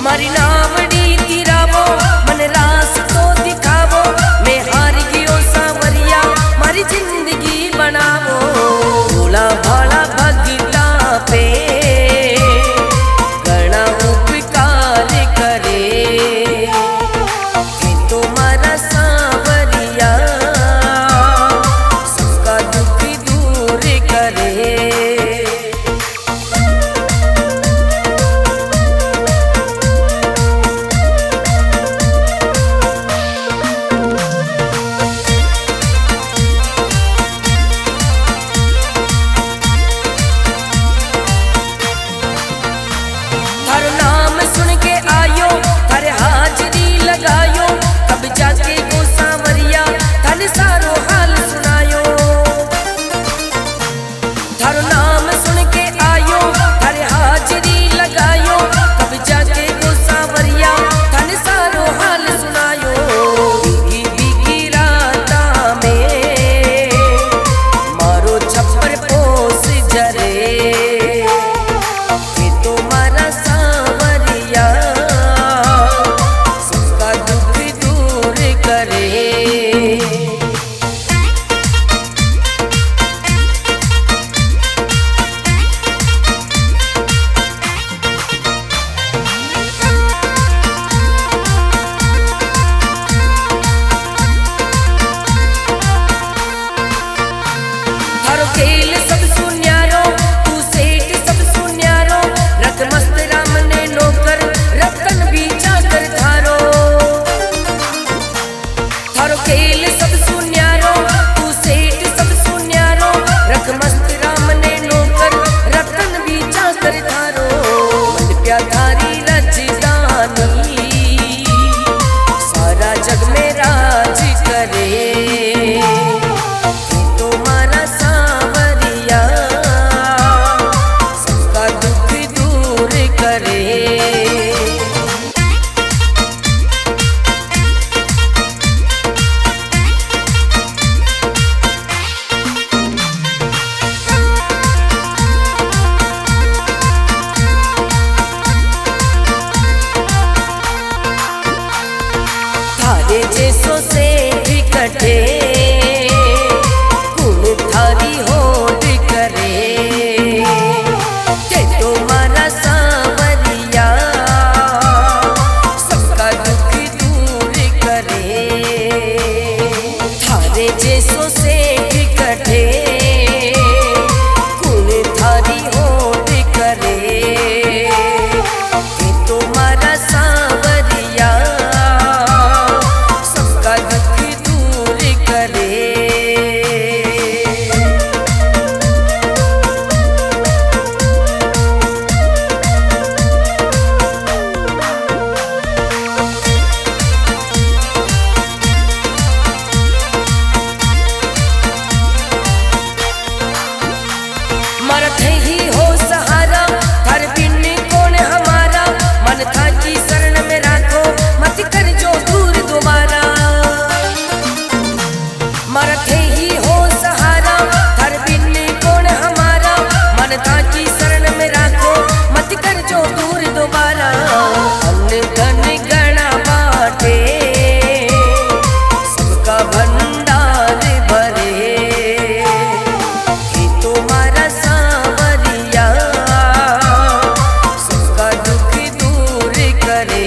मारी नावड़ी तिरावो मन रास तो दिखावो, मैं हार गयो सांवरिया मारी जिंदगी बनावो। भोला भाला भगता पे घना उपकार करे, ये तो मारा सांवरिया सबका दुख दूर करे। थारो नाम सुन के आयो, थारे हाजरी लगायो, कब जाके गो सांवरिया थाने सारो हाल सुनायो। थारो नाम सुन के आयो, थारे हाजरी लगायो, कब जाके गो सांवरिया थाने सारो हाल सुनायो। बीगी बीगी राता में मारो छप्पर पोस जरे, ये तो मारा सांवरिया सबका दुख दूर करे। थारो खेल सब सुन्यारो, तू सेठ सब सुन्यारो, रख मस्त राम ने नौकर रतन भी चाकर थारो। थारो खेल सब सुन्यारो, तू सेठ सब सुन्यारो, रख मस्त राम ने नौकर रतन भी चाकर थारो। मन प्या थारी रजदानी सारा जग में राज करे, ये तो मारा सांवरिया सबका दुख दूर करे। थारे जैसो से कटे कुल थारी होड़ करे, ये तो मारा सांवरिया सबका दुख दूर करे। थारे जैसो से कटे कुल थारी होड़ करे, ये तो मारा सांवरिया सबका दुख दूर करे। मरत ही हो सहारा, थार बिन कौन हमारा, मन था की शरण में राखो मत कर जो दूर दोबारा। मरत ही हो सहारा, थार बिन कौन हमारा, मन था की शरण में राखो मत कर जो दूर दोबारा। अन्न धन गणा बाटे सबका भंडार भरे, ये तो मारा सांवरिया सबका दुख दूर करे।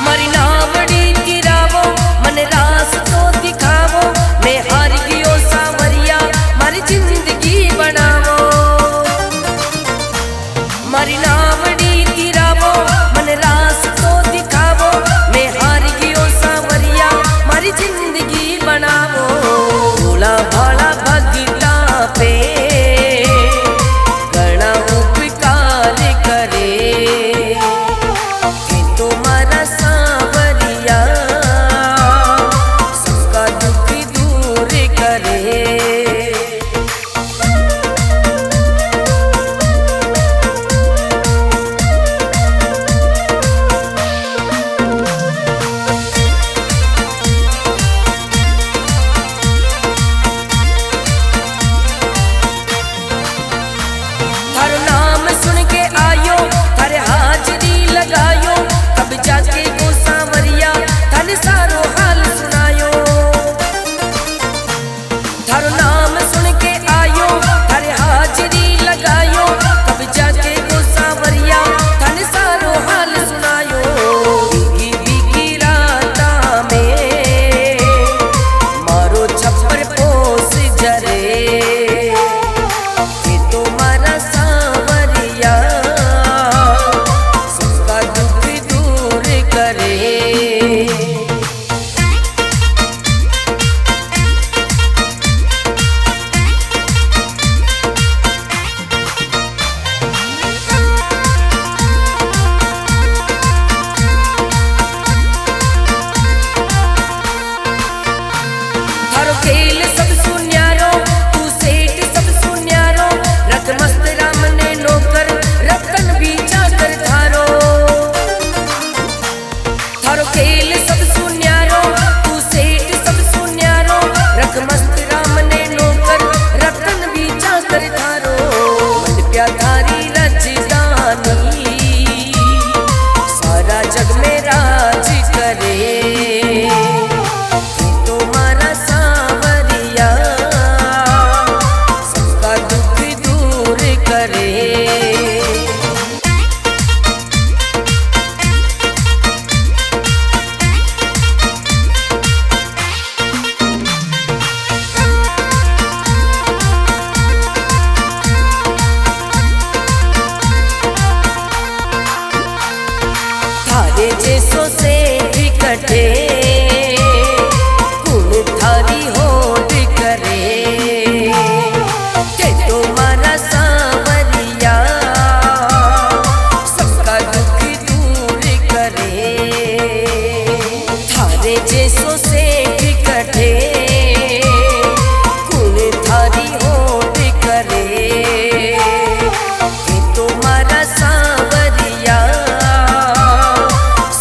मारी नावड़ी तिरावो मन रास तो दिखावो, मैं हार गयो सांवरिया मारी जिंदगी बनावो। मारी नावड़ी तिरावो मन रास तो दिखावो, मैं हार गयो सांवरिया मारी जिंदगी बनावो। भोला भाला भगता पे घना उपकार करे, ये तो मारा सांवरिया सबका दुख दूर करे। कटे गुण थारी होड़ करे के तुम्हारा सांवरिया सबका दुख दूर करे थारे जैसो से कटे गुण थारी होड़ करे के तुम्हारा सांवरिया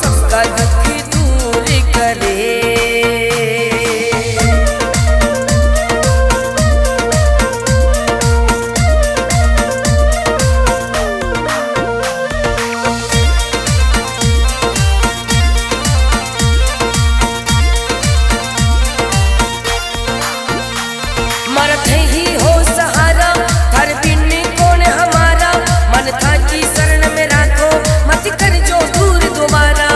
सबका दुख दूर करे। मरत ही हो सहारा हर बिन कौन हमारा मन था की शरण में राखो मत कर जो दूर दोबारा।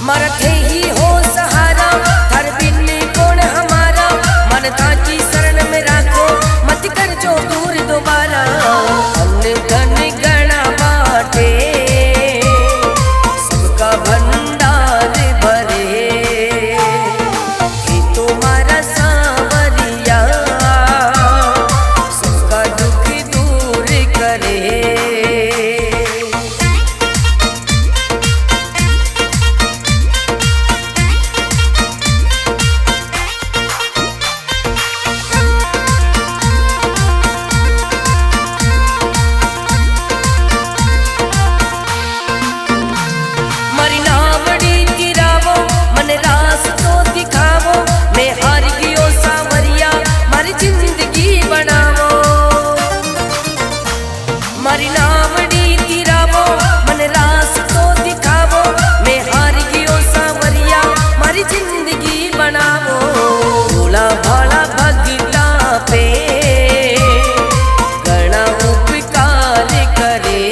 मरत ही हो सहारा हर बिन कौन हमारा मन था की शरण में राखो मत कर जो दूर दोबारा। अन्न धन गणा बाटे सबका भंडार भरे कि तुम्हारा सांवरिया सबका दुख दूर करे। मारी नावड़ी गिरावो मन रास तो दिखावो मैं हार गियो सांवरिया मारी जिंदगी बनावो। मारी नावड़ी गिरावो मन रास तो दिखावो मैं हार गियो सांवरिया मारी जिंदगी बनावो। भोला भाला भगता पे गणा उपकार करे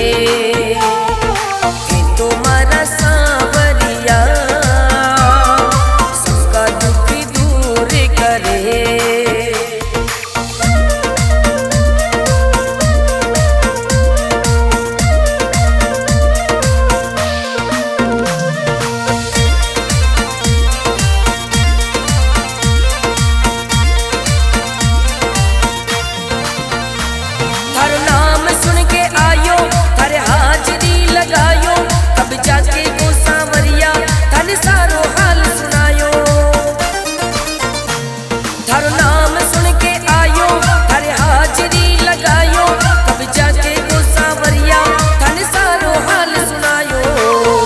कि तुम्हारा सांवरिया सबका दुख दूर करे। थारो नाम सुन के आयो थारे हाजरी लगायो तब जाके गो सांवरिया थाने सारो हाल सुनायो। थारो नाम सुन के आयो थारे हाजरी लगायो तब जाके गो सांवरिया थाने सारो हाल सुनायो।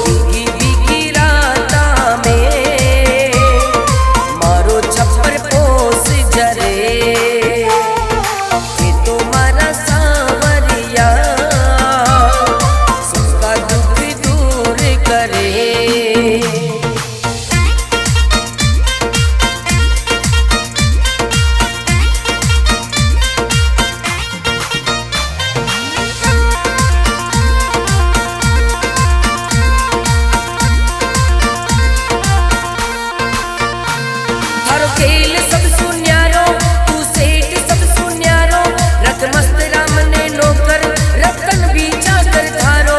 भीगी भीगी राता में मारो छप्पर पोस जरे कि तुम्हारा सांवरिया सबका दुख दूर करे। थारो खेल सब सुन्यारो तू सेठ सब सुन्यारो रत मस्त राम ने नौकर रतन भी चाकर थारो।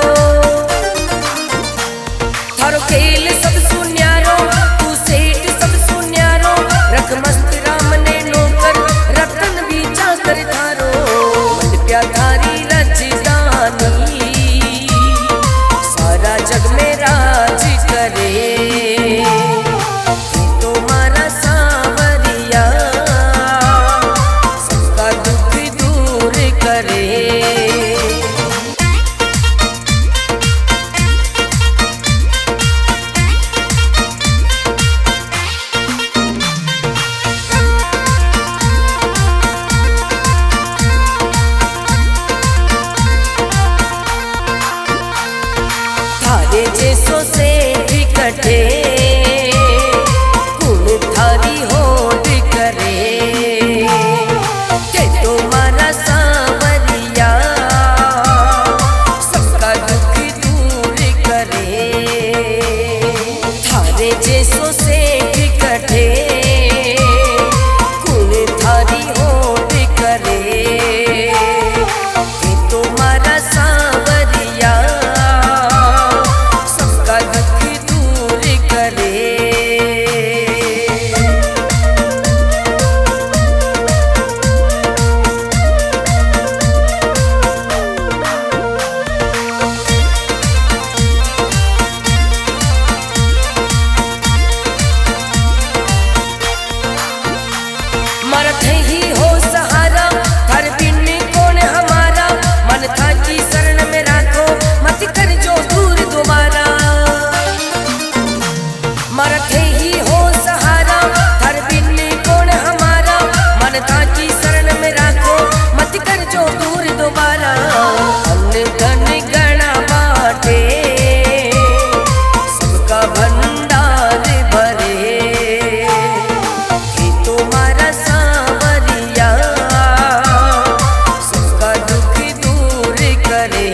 थारो खेल सब सुन्यारो तू सेठ सब सुन्यारो रत मस्त राम ने नौकर रतन भी चाकर थारो। मन प्या थारी रजदानी सारा जग में राज करे कि तुम्हारा सांवरिया सबका दुख दूर करे। थारे जैसो से कटे गुण थारी होड़ करे के तुम्हारा सांवरिया सबका दुख दूर करे। थारे जैसो से कटे गुण थारी होड़ करे कि तुम्हारा सांवरिया सबका दुख दूर करे।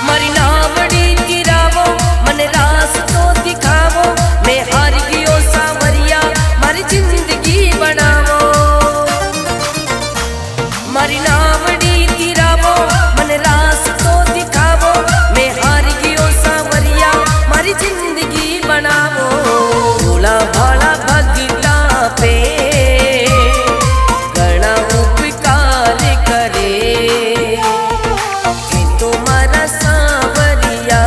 मारी नावड़ी तिरावो मन रास तो दिखावो, मैं हार गियो सांवरिया मारी जिंदगी बनावो। भोला भाला भगता पे घना उपकार करे, कि तुम्हारा सांवरिया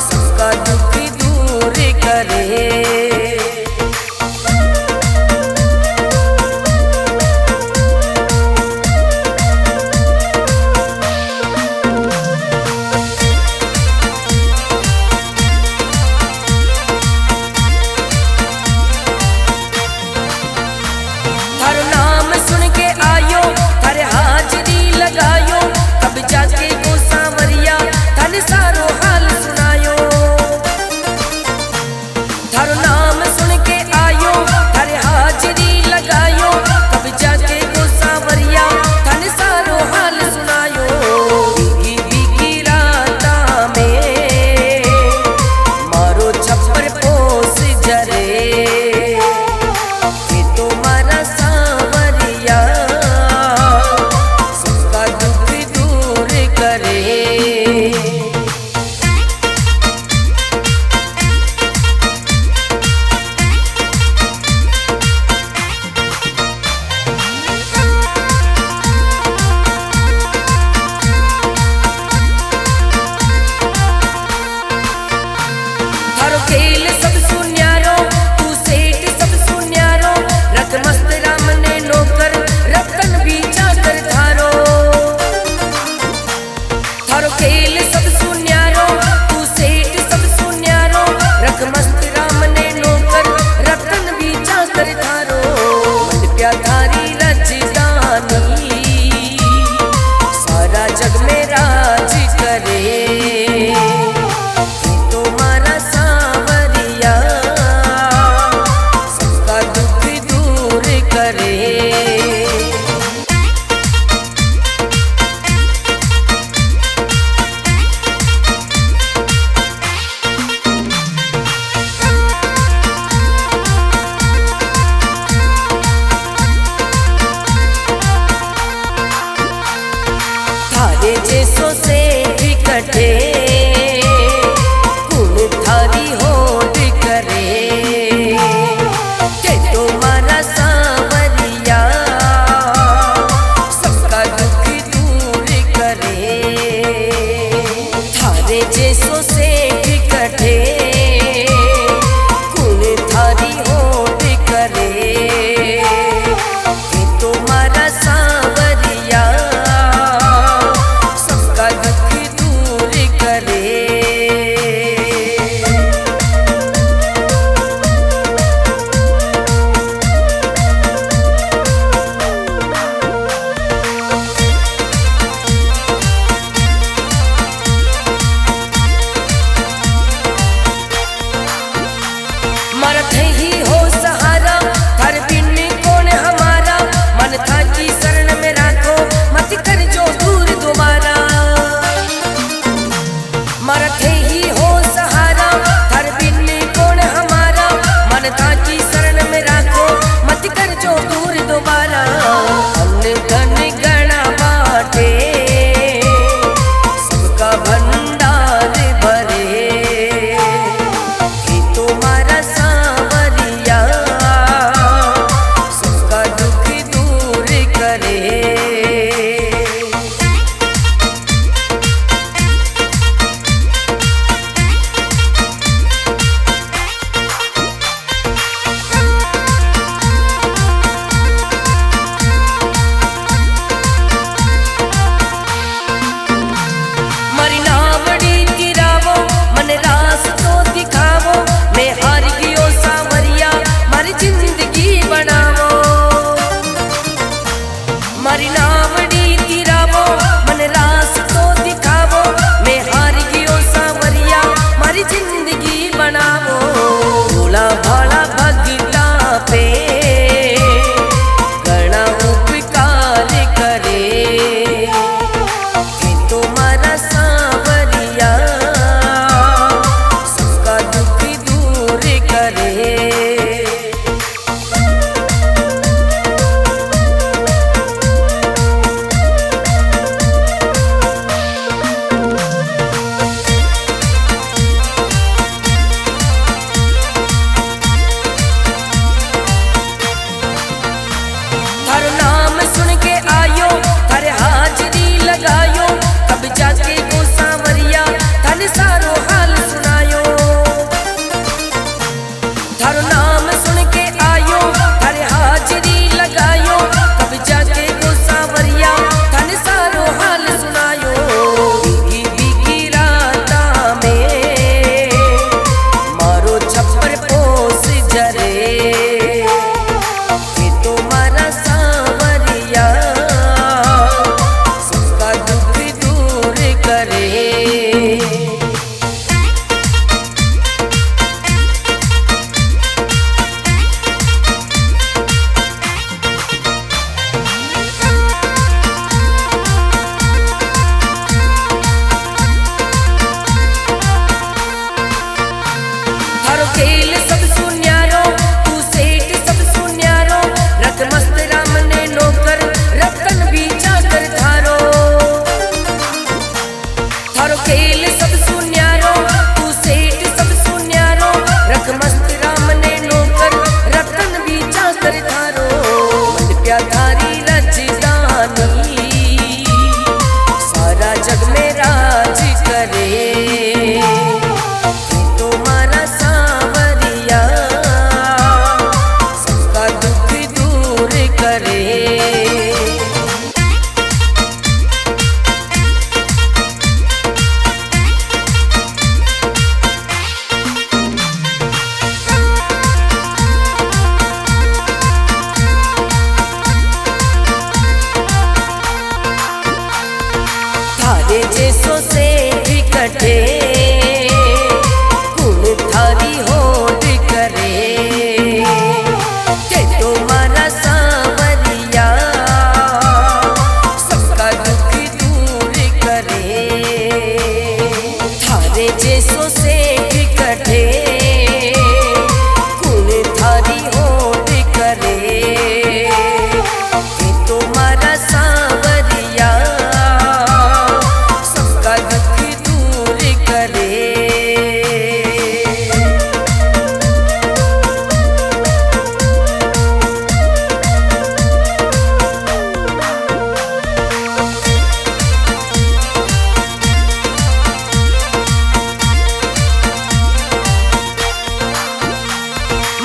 सबका दुख दूर करे। सारा जग में राज करे, तुम्हारा सांवरिया सबका दुख दूर करे। जैसो से कटे कुल थारी होड़ करे, के तुम्हारा सांवरिया सबका दुख दूर करे। थारे जैसो से कटे कुल थारी होड़ करे, के तुम्हारा सांवरिया दुख दूर करे। मरते ही हो सहारा हर बिन कौन हमारा, मन था की शरण में राखो मत कर जो दूर दोबारा। मरते ही हो सहारा हर बिन कौन हमारा, मन था की शरण में राखो मत कर जो दूर दोबारा। अन्न धन गणा बाटे सबका भंडार भरे, कि तुम्हारा सांवरिया सबका दुख दूर करे। प्याधारी रजदानी सारा जग में राज करे। तुम्हारा सांवरिया सबका दुख दूर करे। थारे जैसों से भी कटे गुण थारी होड़ करे। के तुम्हारा सांवरिया सबका दुख दूर करे। थारे जैसों से भी कटे गुण थारी होड़ करे। के तुम्हारा सांवरिया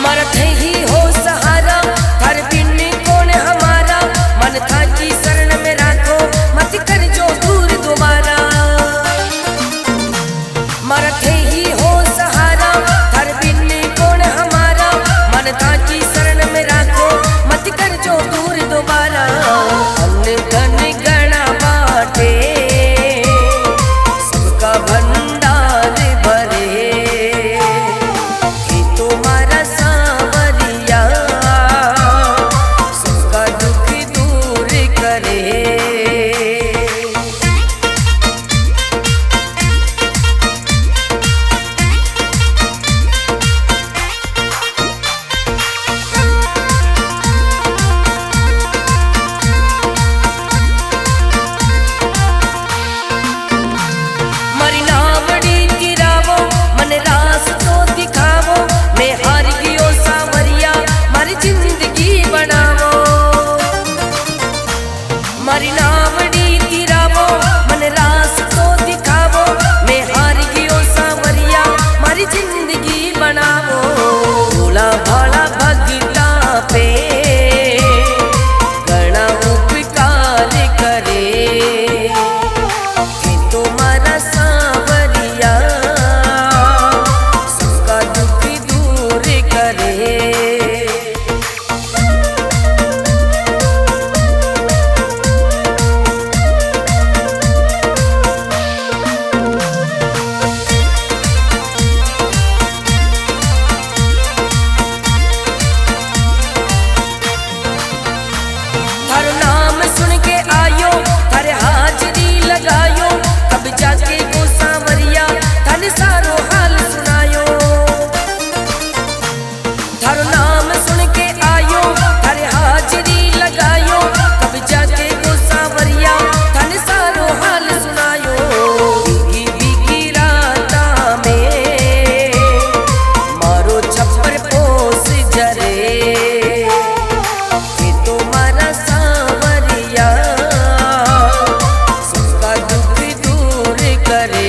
मरत ही हो सहारा हर बिन कौन हमारा। मन था की शरण में राखो मत कर जो दूर दोबारा। मरत ही हो सहारा हर बिन कौन हमारा। मन था की शरण में राखो मत कर जो दूर दोबारा। अन्न धन गणा बाटे सबका भंडार भरे। तुम्हारा सांवरिया सबका दुख दूर करे। मरी नावड़ी गिरावो मन रास तो दिखावो। मैं हार गियो सांवरिया मारी जिंदगी बनावो। मरी नावड़ी गिरावो मन रास तो दिखावो। मैं हार गियो सांवरिया मारी जिंदगी बनावो। भोला भाला भगता पे गणा उपकार करे। तुम्हारा सांवरिया सबका दुख दूर करे। थारो नाम सुन के आयो थारे हाजरी लगायो। तब जाके को सांवरिया थन सारो हाल सुनायो। थारो नाम सुन के आयो थारे हाजरी लगायो। तब जाके को सांवरिया थन सारो हाल सुनायो। भीगी भीगी राता में मारो छप्पर पोस जरे। तुम्हारा सांवरिया सबका दुख दूर करे।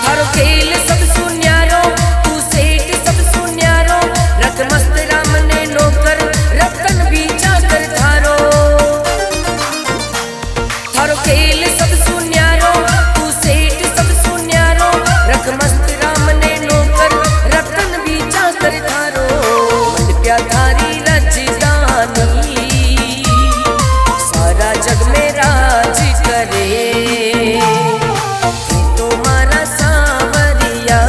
थारो खेल सब सुन्यारो तू सेठ सब सुन्यारो। रख मस्त राम ने नौकर रतन भी चाकर थारो। थारो खेल सब सुन्यारो तू सेठ सब सुन्यारो। रख मस्त राम ने नौकर रतन भी चाकर थारो। मन प्याधारी रजदानी सारा जग में राज करे। तुम्हारा सांवरिया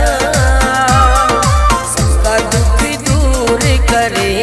सबका दुख दूर करे।